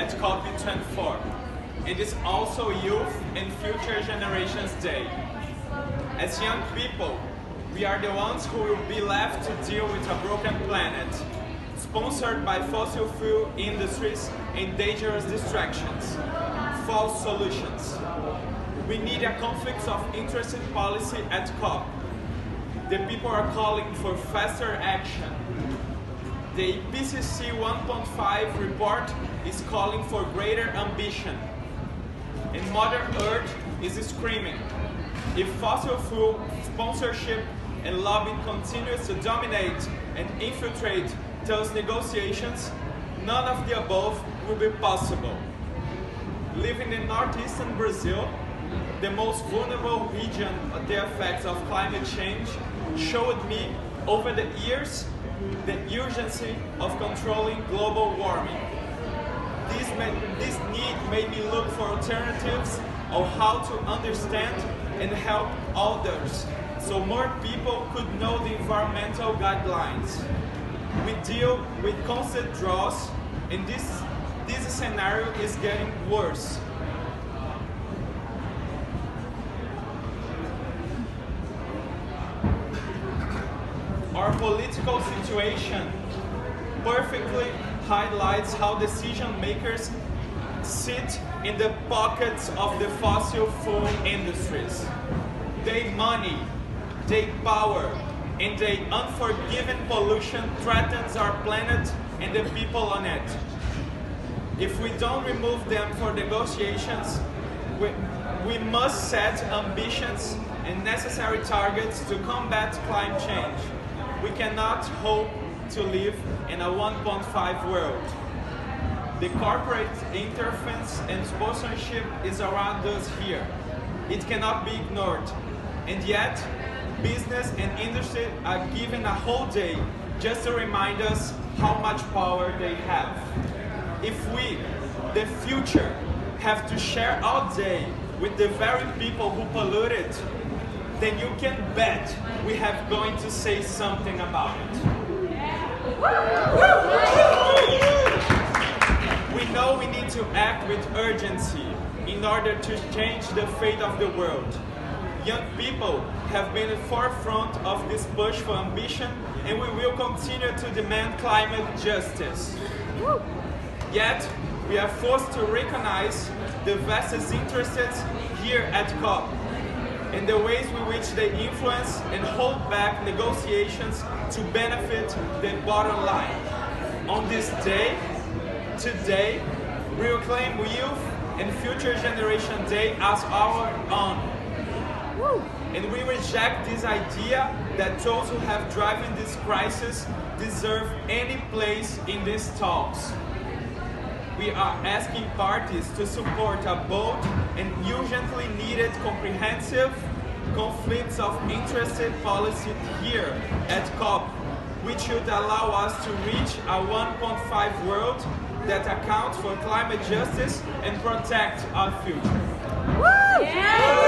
at COP24. It is also Youth and Future Generations Day. As young people, we are the ones who will be left to deal with a broken planet, sponsored by fossil fuel industries and dangerous distractions, false solutions. We need a conflict of interest policy at COP. The people are calling for faster action. The IPCC 1.5 report is calling for greater ambition. And Mother Earth is screaming. If fossil fuel sponsorship and lobbying continues to dominate and infiltrate those negotiations, none of the above will be possible. Living in northeastern Brazil, the most vulnerable region of the effects of climate change, showed me over the years the urgency of controlling global warming. This need made me look for alternatives on how to understand and help others, so more people could know the environmental guidelines. We deal with constant draws, and this scenario is getting worse. Our political situation perfectly highlights how decision makers sit in the pockets of the fossil fuel industries. Their money, their power, and their unforgiving pollution threatens our planet and the people on it. If we don't remove them for negotiations, we must set ambitions and necessary targets to combat climate change. We cannot hope to live in a 1.5 world. The corporate interference and sponsorship is around us here. It cannot be ignored. And yet, business and industry are given a whole day just to remind us how much power they have. If we, the future, have to share our day with the very people who pollute it, then you can bet we have going to say something about it. We know we need to act with urgency in order to change the fate of the world. Young people have been at the forefront of this push for ambition, and we will continue to demand climate justice. Yet, we are forced to recognize the vested interests here at COP and the ways in which they influence and hold back negotiations to benefit the bottom line. On this day, today, we reclaim Youth and Future Generation Day as our own. And we reject this idea that those who have driven this crisis deserve any place in these talks. We are asking parties to support a bold and urgently needed comprehensive conflicts of interest policy here at COP, which should allow us to reach a 1.5 world that accounts for climate justice and protect our future. Woo! Yeah!